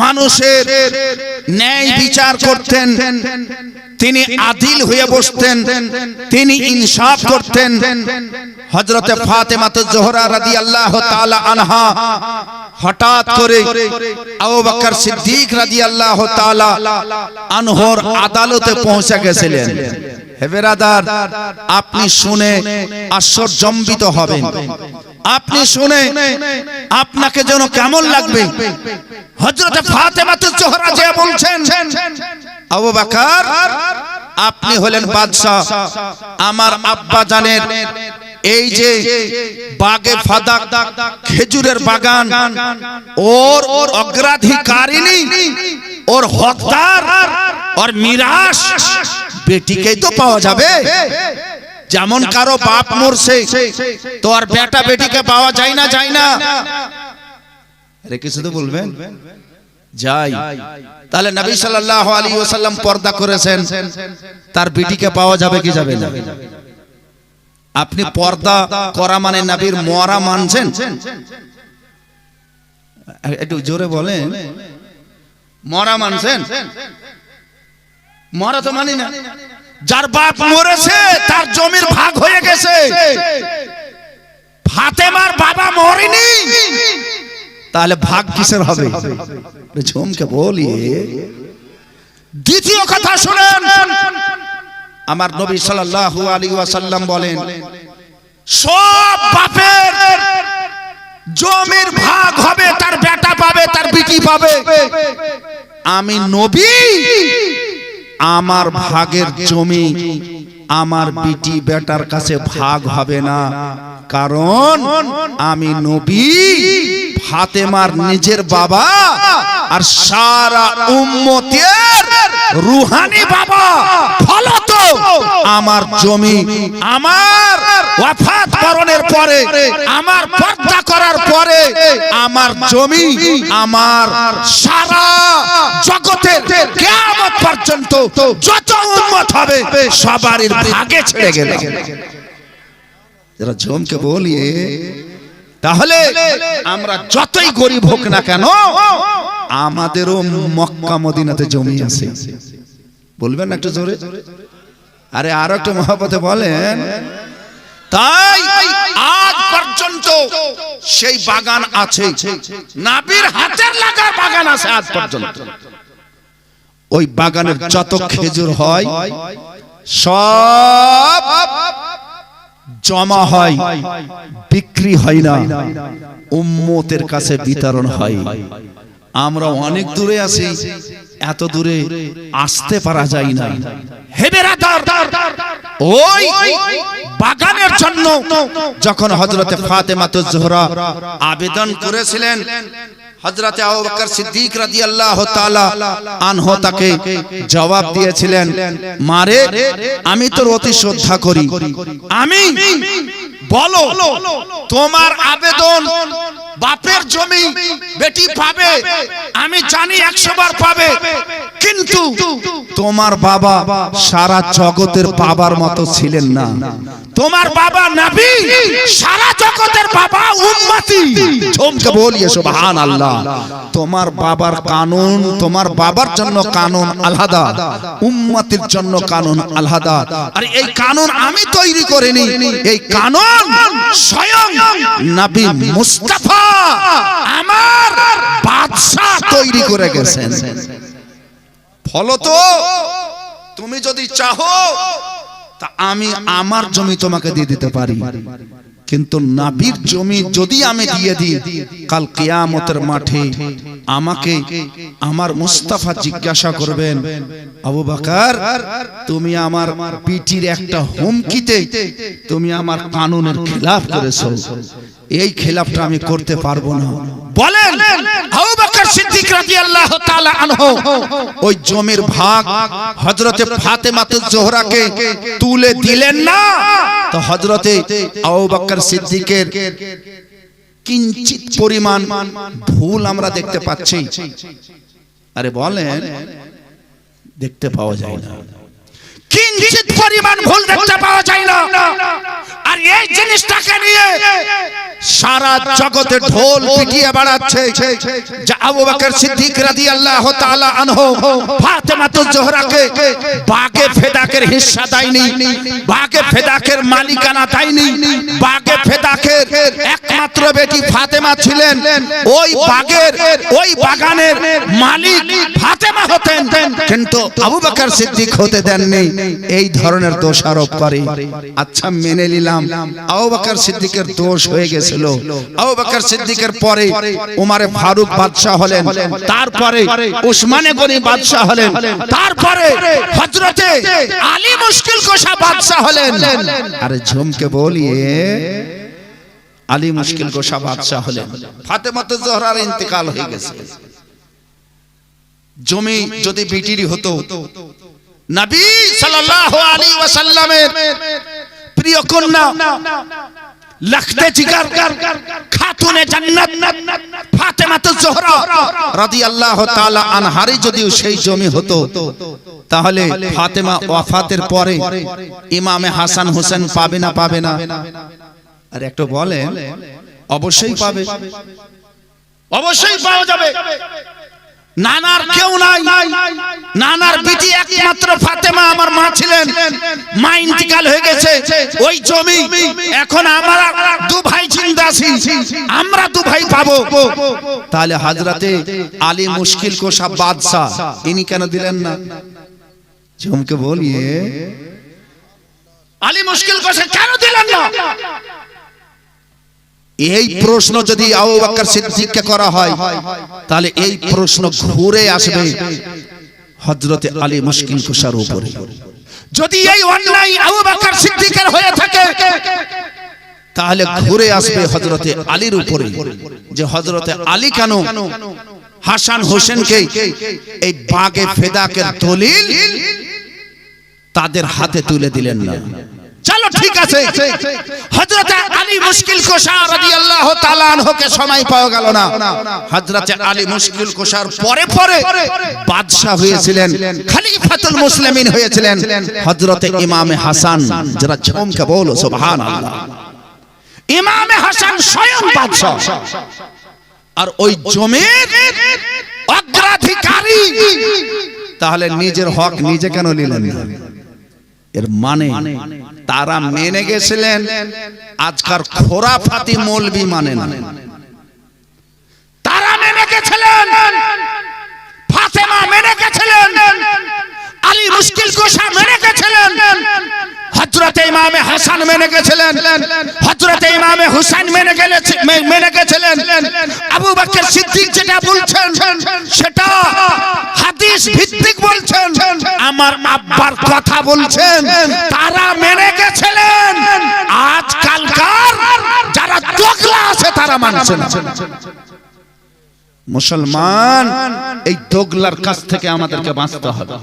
মানুষের ন্যায় বিচার করতেন, তিনি আদিল হয়ে বসতেন, তিনি ইনসাফ করতেন। হযরতে ফাতেমাতুজ জোহরা রাদিয়াল্লাহু তাআলা আনহা হঠাৎ করে আবু বকর সিদ্দিক রাদিয়াল্লাহু তাআলা আনহুর আদালতে পৌঁছে গেছিলেন। হে বেরাদার, আপনি শুনে আশ্চর্যজম্বিত হবেন, আপনি শুনে আপনাকে যেন কেমন লাগবে। হযরতে ফাতেমাতুজ জোহরা যে বলছেন, আবু বকর আপনি হলেন বাদশা, আমার আব্বা জানের এই যে বাগে ফাদাক খেজুরের বাগান, ওর অগ্রাধিকারিনী, ওর হকদার, ওর মিরাস বেটিকেই তো পাওয়া যাবে। যেমন কারো বাপ মরছে তো আর বেটা বেটিকে পাওয়া যায় না, যায় না? আরে কিছু তো বলবেন। যাই, তাহলে নবী সাল্লাল্লাহু আলাইহি ওয়াসাল্লাম পর্দা করেছেন, তার বেটিকে পাওয়া যাবে কি যাবে না? আপনি পর্দা করা মানে নবীর মরা মানছেন? একটু জোরে বলেন, মরা মানছেন? মরা তো মানি না। যার বাপ মরেছে তার জমির ভাগ হয়ে গেছে, ফাতেমার বাবা মরেনি, তাহলে ভাগ কিসের হবে? ঝুমকে বলি। দ্বিতীয় কথা শুনেন, আমার নবী সাল্লাল্লাহু আলাইহি ওয়াসাল্লাম বলেন, সব বাপের জমির ভাগ হবে, তার বেটা পাবে, তার বিটি পাবে। আমি নবী, আমার ভাগের জমি আমার বিটি বেটার কাছে ভাগ হবে না, কারণ আমি নবী, ফাতেমার নিজের বাবা আর সারা উম্মতের রুহানি বাবা। ফলত আমার জমি আমার ওয়াফাত বরণের পরে, আমার পর্দা করার পরে, আমার জমি আমার সারা জগতের কিয়ামত পর্যন্ত যত উম্মত হবে সবারই ভাগে ছেড়ে গেল। যারা জমকে বলি, তাহলে আমরা যতই গরিব হোক না কেন, আমাদেরও মক্কা মদিনাতে জমি আছে। বলবেন একটু জোরে? আরে আরো একটু মহব্বতে বলেন। তাই আজ পর্যন্ত সেই বাগান আছে, নবীর হাতের লাগা বাগান আছে আজ পর্যন্ত। ওই বাগানের যত খেজুর হয় সব জমা হয়, বিক্রি হয় না, উম্মতের কাছে বিতরণ হয়। আমরা অনেক দূরে আছি, এত দূরে আসতে পারা যায় না। হে বেরাদার, ওই বাগানের জন্য যখন হযরতে ফাতেমাতুজ জোহরা আবেদন করেছিলেন, হযরতে আবু বকর সিদ্দিক রাদিয়াল্লাহু তাআলা আনহু তাকে জবাব দিয়েছিলেন, মারে আমি তোর অতি শ্রদ্ধা করি, আমি বলো তোমার আবেদন, বাপের জমি বেটি পাবে, আমি জানি 100 বার পাবে, কিন্তু তোমার বাবা সারা জগতের বাবার মতো ছিলেন না। তোমার বাবা নবী, সারা জগতের বাবা উম্মতি। ঝুমকে বলিয়ে সুবহানাল্লাহ। তোমার বাবার কানুন, তোমার বাবার জন্য কানুন আলাদা, উম্মতির জন্য কানুন আলাদা। আর এই কানুন আমি তৈরি করিনি, এই কানুন স্বয়ং নবী মুস্তাফা আমার বাদশা তৈরি করে গেছেন। ফলত তুমি যদি চাও তা আমি আমার জমি তোমাকে দিয়ে দিতে পারি, কিন্তু নবীর জমি যদি আমি দিয়ে দিই, কাল কিয়ামতের মাঠে আমাকে আমার মুস্তাফা জিজ্ঞাসা করবেন, আবু বকর তুমি আমার পিঠির একটা হুমকিতে তুমি আমার কানুনের খিলাফ করেছো, এই খিলাফটা আমি করতে পারবো না। বলেন আবু বকর সিদ্দিক রাদিয়াল্লাহু তাআলা আনহু ওই জমির ভাগ হযরতে ফাতেমাতুজ জোহরাকে তুলে দিলেন না। তো হযরতে আবু বকর সিদ্দিকের কিঞ্চিত পরিমাণ ভুল আমরা দেখতে পাচ্ছি। আরে বলেন, দেখতে পাওয়া যায় না, কিঞ্চিত পরিমাণ ভুল দেখতে পাওয়া যায় না। আর এই জিনিসটাকে নিয়ে সারা জগতে ঢোল পিটিয়ে বেড়াচ্ছে যে আবু বকর সিদ্দিক রাদিয়াল্লাহু তাআলা আনহু ফাতেমাতুজ জোহরাকে বাগে ফেদাকের হিস্সা দেয়নি, বাগে ফেদাকের মালিকানা দেয়নি। বাগে ফেদাকের একমাত্র বেটি ফাতেমা ছিলেন, ওই বাগের ওই বাগানের মালিক ফাতেমা হতেন, কিন্তু আবু বকর সিদ্দিক হতে দেননি। এই ধরনের দোষারোপ করে। আচ্ছা মেনে নিলাম আবু বকর সিদ্দিকের দোষ হয়ে গেছিল। আবু বকর সিদ্দিকের পরে উমারে ফারুক বাদশা হলেন, তারপরে উসমানে গনি বাদশা হলেন, তারপরে হযরতে আলী মুশকিল কুশা বাদশা হলেন। আরে ঝুমকে বলিয়ে আলী মুশকিল কুশা বাদশা হলেন, ফাতেমাতুজ জোহরার ইন্তেকাল হয়ে গেছে। জমি যদি বিটিরি হতো, নবী সাল্লাল্লাহু আলাইহি ওয়াসাল্লামের প্রিয় কন্যা লাখতে জিগার খাতুনে জান্নাত ফাতেমাতুজ জোহরা রাদিয়াল্লাহু তাআলা আনহার যদি সেই জমি হতো, তাহলে ফাতেমা ওয়াফাতের পরে ইমামে হাসান হোসেন পাবে না? পাবে না? আর একটু বলেন, অবশ্যই পাবে, অবশ্যই পাওয়া যাবে। নানার কেউ নাই, নানার বিটি একমাত্র ফাতেমা আমার মা ছিলেন, মা ইন্তিকাল হয়ে গেছে। ওই জমি এখন আমরা দু ভাই জিন্দা আছি, আমরা দু ভাই পাবো। তাহলে হযরতে আলী মুশকিল কুশা বাদশা ইনি কেন দিলেন না? ঝুমকে বলিয়ে আলী মুশকিল কুশা কেন দিলেন না? এই প্রশ্ন যদি আবু বকর সিদ্দিককে করা হয়, তাহলে এই প্রশ্ন ঘুরে আসবে হযরতে আলী মুশকিল কুশার উপরে। যদি এই অন্যায় আবু বকর সিদ্দিকের হয়ে থাকে, তাহলে ঘুরে আসবে হযরতে আলীর উপরে, যে হযরতে আলী কেন হাসান হোসেনকে এই বাগে ফেদাকের দলিল তাদের হাতে তুলে দিলেন না। চলো ঠিক আছে, হযরত আলী মুশকিল কুশা রাদিয়াল্লাহু তাআলা আনহুকে সময় পাওয়া গেল না। হযরত আলী মুশকিল কুশার পরে পরে বাদশা হয়েছিলেন, খলিফাতুল মুসলিমিন হয়েছিলেন হযরত ইমামে হাসান। যারা ঝুমকে বলো সুবহানাল্লাহ। ইমামে হাসান স্বয়ং বাদশা, আর ওই জমির অগ্রাধিকারী। তাহলে নিজের হক নিজে কেন নিলেন না? এর মানে তারা মেনে গেছিলেন, আজকার খোরাফাতি মৌলবি মানে না। তারা মেনে গেছিলেন, ফাতেমা মেনে গেছিলেন, আলী মুশকিল কুশা মেনে গেছিলেন, হযরত ইমামে হাসান মেনে গেছিলেন, হযরত ইমামে হুসাইন মেনে গেছিলেন। আবু বকর সিদ্দিক যেটা বলছেন সেটা হাদিস ভিত্তিক বলছেন, আমার আব্বার কথা বলছেন। তারা মেনে গেছিলেন, আজকালকার যারা দোগলা আছে তারা মানছে না। মুসলমান, এই দোগলার কাছ থেকে আমাদেরকে বাঁচতে হবে,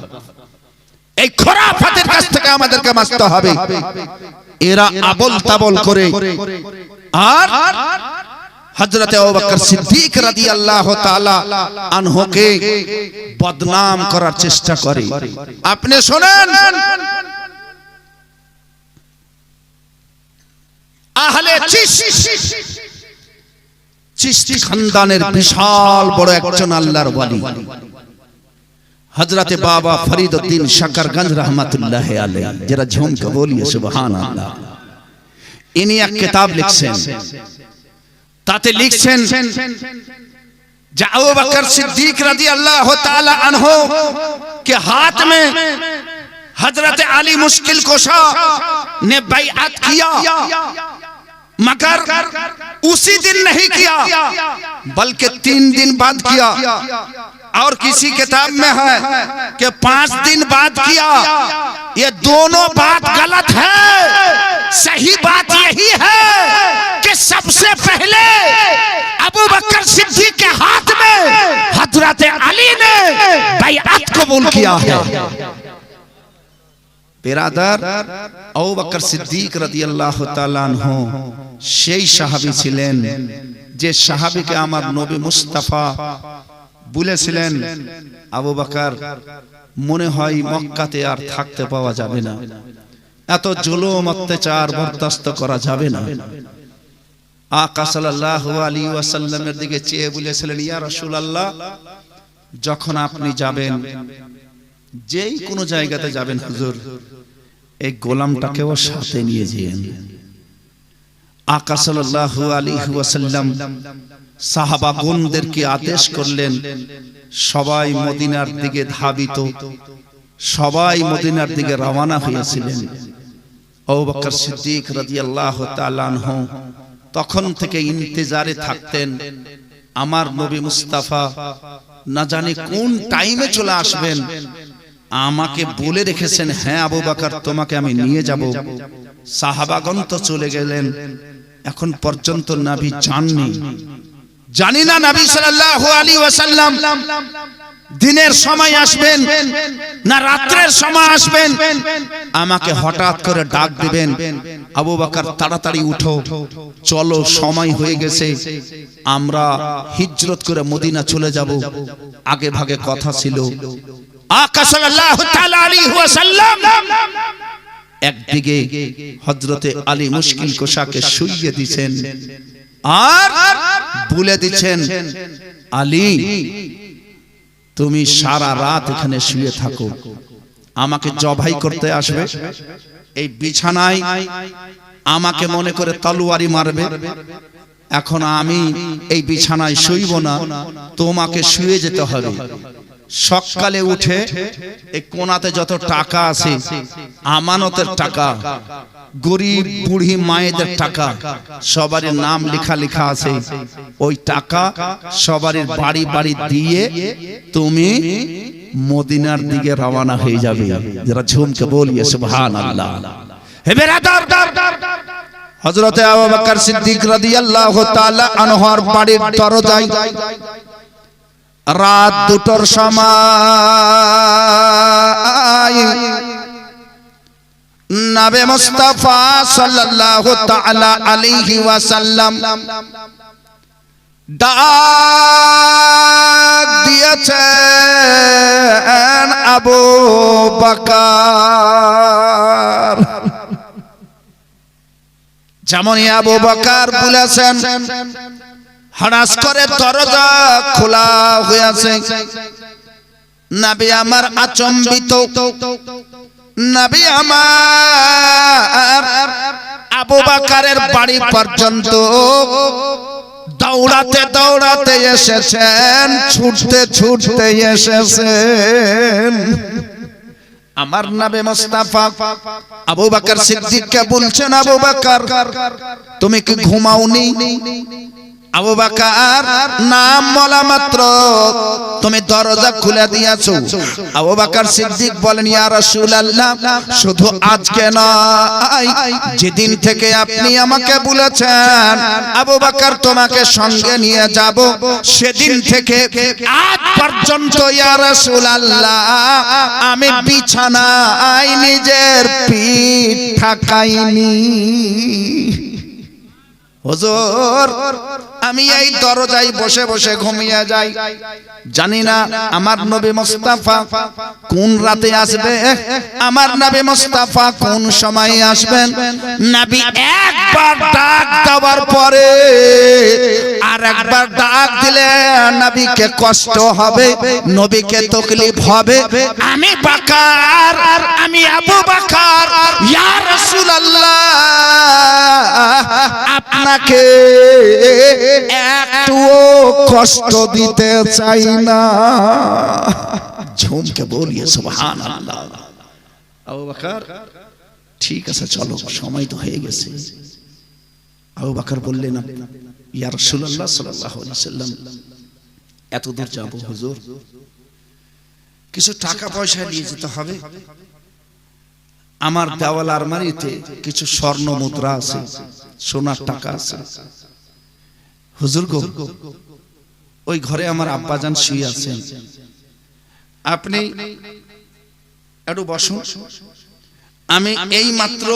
এই খোরাফাতের কাছ থেকে আমাদেরকে বাঁচতে হবে। এরা আবল তাবল করে আর হযরত আবু বকর সিদ্দিক রাদিয়াল্লাহু তাআলা আনহুকে বদনাম করার চেষ্টা করে। আপনি শুনেন, আহলে চিশতি খানদানের বিশাল বড় একজন আল্লাহর ওয়ালি হযরতে বাবা ফরিদউদ্দিন শাকরগঞ্জ রহমাতুল্লাহ আলাইহি, যারা ঝুমকে বলিয়ে সুবহানাল্লাহ। ইনি এক কিতাব লিখছেন, তাতে লিখছেন যে আবু বকর सिद्दीक রাদিয়াল্লাহু তাআলা আনহু के हाथ में हजरत अली मुश्किल कुशा ने बैअत किया, मगर उसी दिन नहीं किया बल्कि 3 दिन बाद किया, और किसी किताब में है कि 5 दिन बाद किया। ये दोनों बात गलत है। सही बात यही है कि सबसे पहले अबू बकर सिद्दीक के हाथ में हजरत अली ने बैअत कबूल किया है। बिरादर, আবু বকর সিদ্দিক রাদিয়াল্লাহু তাআলা আনহু সেই সাহাবী ছিলেন যে সাহাবীকে আমার নবী মুস্তাফা বলেছিলেন, আবু বকর মনে হয় মক্কাতে আর থাকতে পাওয়া যাবে না, এত জুলুম অত্যাচার বরদাস্ত করা যাবে না। আকা সাল্লাল্লাহু আলাইহি ওয়াসাল্লামের দিকে চেয়ে বলেছিলেন, ইয়া রাসূলুল্লাহ, যখন আপনি যাবেন, যেই কোনো জায়গাতে যাবেন হুজুর, এই গোলামটাকেও সাথে নিয়ে যান। আকা সাল্লাল্লাহু আলাইহি ওয়াসাল্লাম সাহাবাগণদেরকে আদেশ করলেন, সবাই মদিনার দিকে ধাবিত, সবাই মদিনার দিকে রওনা হয়েছিলেন। আবু বকর সিদ্দিক রাদিয়াল্লাহু তাআলা আনহু তখন থেকে ইন্তজারে থাকতেন, আমার নবী মুস্তাফা না জানি কোন টাইমে চলে আসবেন। আমাকে বলে রেখেছেন, হ্যাঁ আবু বকর তোমাকে আমি নিয়ে যাব। সাহাবাগণ তো চলে গেলেন, এখন পর্যন্ত নবী জাননি, জানি না নবী সাল্লাল্লাহু আলাইহি ওয়াসাল্লাম দিনের সময় আসবেন না রাতের সময় আসবেন। আমাকে হঠাৎ করে ডাক দিবেন, আবু বকর তাড়াতাড়ি উঠো, চলো, সময় হয়ে গেছে, আমরা হিজরত করে মদিনা চলে যাব। আগে ভাগে কথা ছিল। আকা সাল্লাল্লাহু তাআলা আলাইহি ওয়াসাল্লাম একদিকে হযরতে আলী মুশকিল কুশাকে শুইয়ে দিয়েছেন আর বলে দিচ্ছেন, আলী তুমি সারা রাত এখানে শুয়ে থাকো, আমাকে জবাই করতে আসবে, এই বিছানায় আমাকে মনে করে তলোয়ারি মারবে। এখন আমি এই বিছানায় শুইব না, তোমাকে শুয়ে যেতে হবে। সকালে উঠে এই কোনাতে যত টাকা আছে, আমানতের টাকা, গরিব বুড়ি মায়েদের টাকা, সবারই নাম লেখা লেখা আছে, ওই টাকা সবারই বাড়ি বাড়ি দিয়ে তুমি মদিনার দিকে রওনা হয়ে যাবে। যারা ঝুমকে বলিয়ে সুবহানাল্লাহ। হে বেরাদার, হযরত আবু বকর সিদ্দিক রাদিয়াল্লাহু তাআলা আনহুর বাড়ির দরজায় রাত 2টার সময় নবী মুস্তাফা সাল্লাল্লাহু তাআলা আলাইহি ওয়াসাল্লাম ডাক দিয়েছেন আবু বকর। যেমনই আবু বকর বলেছেন, হঠাৎ করে দরজা খোলা হয়েছে। নবী আমার আচম্বিত, নবী আমার আবু বকরের বাড়ি পর্যন্ত দৌড়াতে দৌড়াতে এসেছেন, ছুটতে ছুটতে এসেছেন। আমার নবী মুস্তাফা আবু বকর সিদ্দিককে বলছেন, আবু বকর তুমি কি ঘুমাওনি? আবু বকর নাম বলা মাত্র তুমি দরজা খুলে দিয়েছো। আবু বকর সিদ্দিক বলেন, ইয়া রাসূলুল্লাহ, শুধু আজকে নয়, যেদিন থেকে আপনি আমাকে বলেছেন আবু বকর তোমাকে সঙ্গে নিয়ে যাব, সেদিন থেকে আজ পর্যন্ত ইয়া রাসূলুল্লাহ আমি বিছানায় নিজের পিঠ ঠেকাইনি। হুজুর আমি এই দরজায় বসে বসে ঘুমিয়ে যাই, জানি না আমার নবী মুস্তাফা কোন রাতে আসবে, আমার নবী মুস্তাফা কোন সময়ে আসবেন। নবী একবার ডাক দেওয়ার পরে আর একবার ডাক দিলে নবীকে কষ্ট হবে, নবীকে তকলিফ হবে। আমি বাকার, আমি আবু বাকার, ইয়া রাসূলুল্লাহ আপনাকে একটুও কষ্ট দিতে চাই না। ঝুমকে বলিয়ে সুবহানাল্লাহ। আবু বকর ঠিক আছে চলো, সময় তো হয়ে গেছে। আবু বকর বললেন, ইয়া রাসূলুল্লাহ সাল্লাল্লাহু আলাইহি ওয়াসাল্লাম এত দূর যাব হুজুর, কিছু টাকা পয়সা নিয়ে যেতে হবে। আমার দেওয়াল আলমারিতে কিছু স্বর্ণ মুদ্রা আছে, সোনার টাকা আছে। হুজুর গো, ওই ঘরে আমার আব্বাজান শুয়ে আছেন, আপনি একটু বসুন, আমি এই মাত্র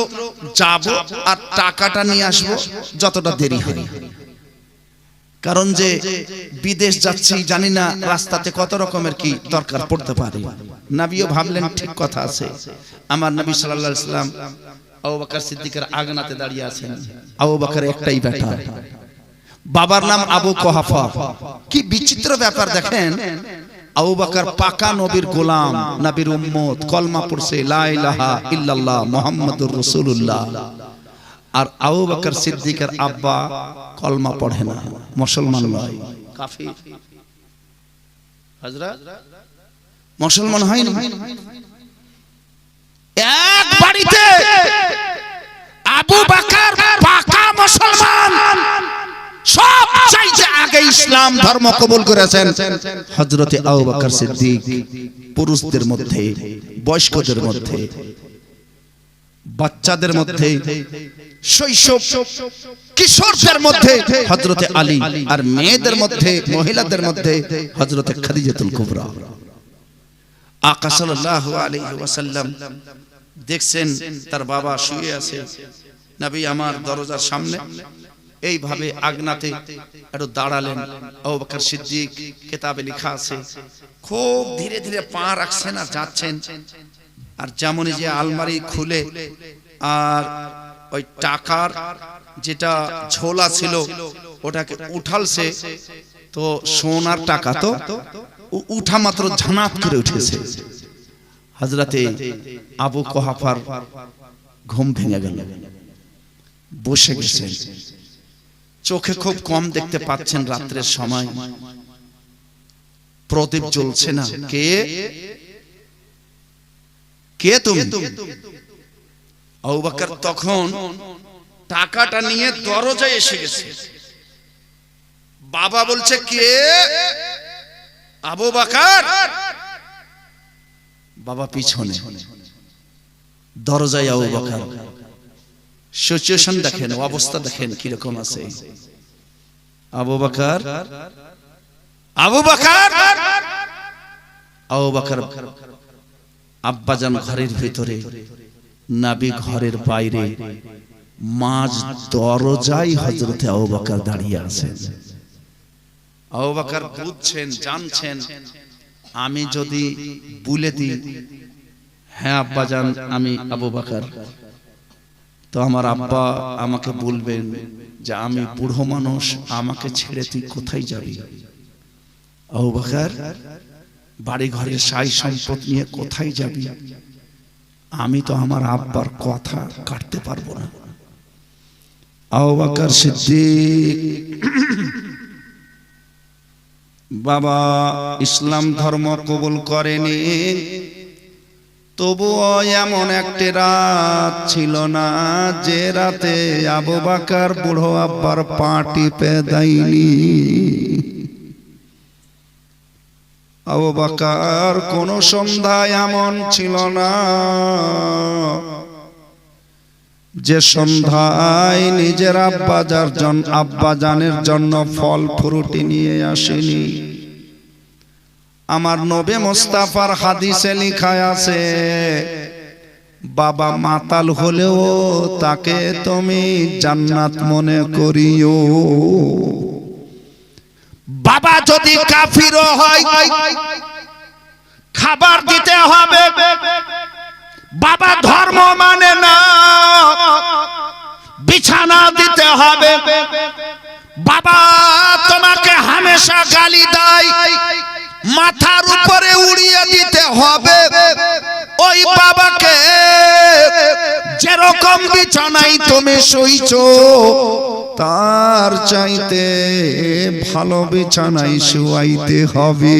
যাব আর টাকাটা নিয়ে আসবো যতটা দেরি হয়। কারণ যে বিদেশ যাচ্ছি, জানি না রাস্তাতে কত রকমের কি দরকার পড়তে পারে। নবীও ভাবলেন ঠিক কথা আছে। আমার নবী সাল্লাল্লাহু আলাইহি ওয়াসাল্লাম আবু বকর সিদ্দিকের আগনাতে দাঁড়িয়ে আছেন। আবু বকর একটাই বেটা, বাবার নাম আবু কুহাফা। কি বিচিত্র ব্যাপার দেখেন, আবু বকর পাকা নবীর গোলাম, নবীর উম্মত, কলমা পড়ছে লা ইলাহা ইল্লাল্লাহ মুহাম্মাদুর রাসূলুল্লাহ। আর আবু বকর সিদ্দিকের আব্বা কলমা পড়ে না, মুসলমান নয়, কাফির। হযরত মুসলমান হয় না। এক বাড়িতে আবু বকর পাকা মুসলমান, সব চাইতে আগে ইসলাম ধর্ম কবুল করেছেন হযরত আবু বকর সিদ্দিক। পুরুষদের মধ্যে, বয়স্কদের মধ্যে, বাচ্চাদের মধ্যে, শৈশব কিশোরদের মধ্যে হযরত আলী, আর মেয়েদের মধ্যে, মহিলাদের মধ্যে হযরত খাদিজাতুল কুবরা। আকা সাল্লাল্লাহু আলাইহি ওয়াসাল্লাম দেখছেন তার বাবা শুয়ে আছে, নবী আমার দরজার সামনে এইভাবে আগনাতে একটু দাঁড়ালেন। আবু বকর সিদ্দিক, কিতাবে লেখা আছে, খুব ধীরে ধীরে পা রাখছেন আর যাচ্ছেন। আর যেমনই যে আলমারি খুলে আর ওই টাকার যেটা ঝোলা ছিল ওটাকে উঠালছে, তো সোনার টাকা তো উঠা মাত্র ঝানাত করে উঠেছে। হযরতে আবু কুহাফার ঘুম ভেঙে গেল, বসে গেছেন, চোখে খুব কম দেখতে পাচ্ছেন। রাত্রের সময় প্রদীপ জ্বলছে না। কে কে তুমি? আবু বকর তখন টাকাটা নিয়ে দরজায় এসে গেছে। বাবা বলছে, কে? আবু বকর। বাবা পিছনে, দরজায় আবু বকর। সিচুয়েশন দেখেন, অবস্থা দেখেন কিরকম আছে। আবু বকর, আবু বকর, আবু বকর আব্বাজান ঘরের ভিতরে, নবী ঘরের বাইরে, মাঝ দরজায় হযরত আবু বকর দাঁড়িয়ে আছেন। আবু বকর বুঝছেন, জানছেন, আমি যদি বলে দিই হ্যাঁ আব্বাজান আমি আবু বকর, তো আমার আব্বা আমাকে বলবেন যে আমি বুড়ো মানুষ, আমাকে ছেড়ে তুই কোথায় যাবি? আবু বকর বাড়ি ঘরের সাই সম্পদ নিয়ে কোথায় যাবি? আমি তো আমার আব্বার কথা কাটতে পারবো না। আবু বকর সিদ্দিক বাবা ইসলাম ধর্ম কবুল করেনি, তবুও এমন একটি রাত ছিল না যে রাতে আবু বকর বুড়ো আব্বার পা টিপে দেয়নি। আবু বকর কোন সন্ধ্যা এমন ছিল না যে সন্ধ্যায় নিজের আব্বাজানের জন্য ফল ফ্রুটি নিয়ে আসেনি। আমার নবী মুস্তাফার হাদিসে লেখা আছে, বাবা মাতাল হলেও তাকে তুমি জান্নাত মনে করিও। বাবা যদি কাফিরও হয় খাবার দিতে হবে। বাবা ধর্ম মানে না, বিছানা দিতে হবে। বাবা তোমাকে হামেশা গালি দেয়, মাথার উপরে উড়িয়ে দিতে হবে। ওই বাবাকে যেরকম বিছানায় তুমি শুইছো তার চাইতে ভালো বিছানায় শুয়াইতে হবে।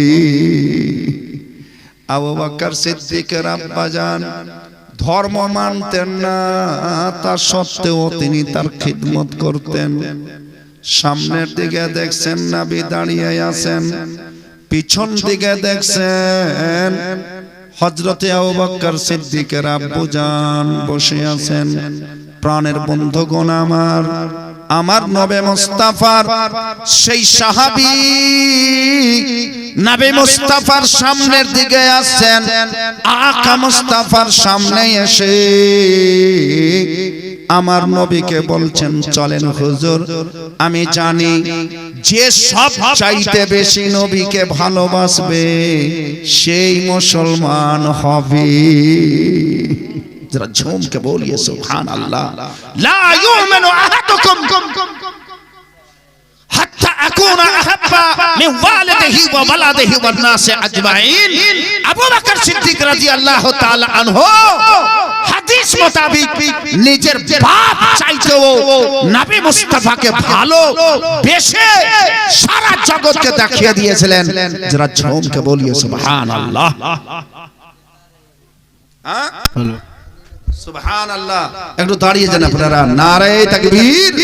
আবু বকর সিদ্দিকের আব্বাজান ধর্ম মানতেন না, তা সত্ত্বেও তিনি তার খিদমত করতেন। সামনের দিকে দেখছেন নবী দাঁড়িয়ে আছেন, পিছন দিকে দেখছেন হযরতে আবু বকর সিদ্দিকের আব্বুজান বসে আছেন। প্রাণের বন্ধুগণ আমার নবী মুস্তাফার সেই সাহাবী নবী মুস্তাফার সামনের দিকে আসছেন। আকা মুস্তাফার সামনে এসে আমার নবীকে বলছেন, চলেন হুজুর, আমি জানি যে সব চাইতে বেশি নবীকে ভালোবাসবে সেই মুসলমান হবে। जरा झूम के बोलिए सुभान अल्लाह। ला युमिनु अहदुकुम हत्ता अकूना अहब्बा मिन वालिदिही व वलदिही व नास अजमाइन। अबू बकर सिद्दीक রাদিয়াল্লাহু তাআলা আনহু হাদিস মোতাবেক নিজের বাপ চাইতেও নবী মুস্তাফাকে ভালো বেশে সারা জগৎকে দেখিয়ে দিয়েছিলেন। जरा झूम के बोलिए सुभान अल्लाह। সুবহানাল্লাহ। একটু দাঁড়িয়ে যান আপনারা। নারে তাকবীর।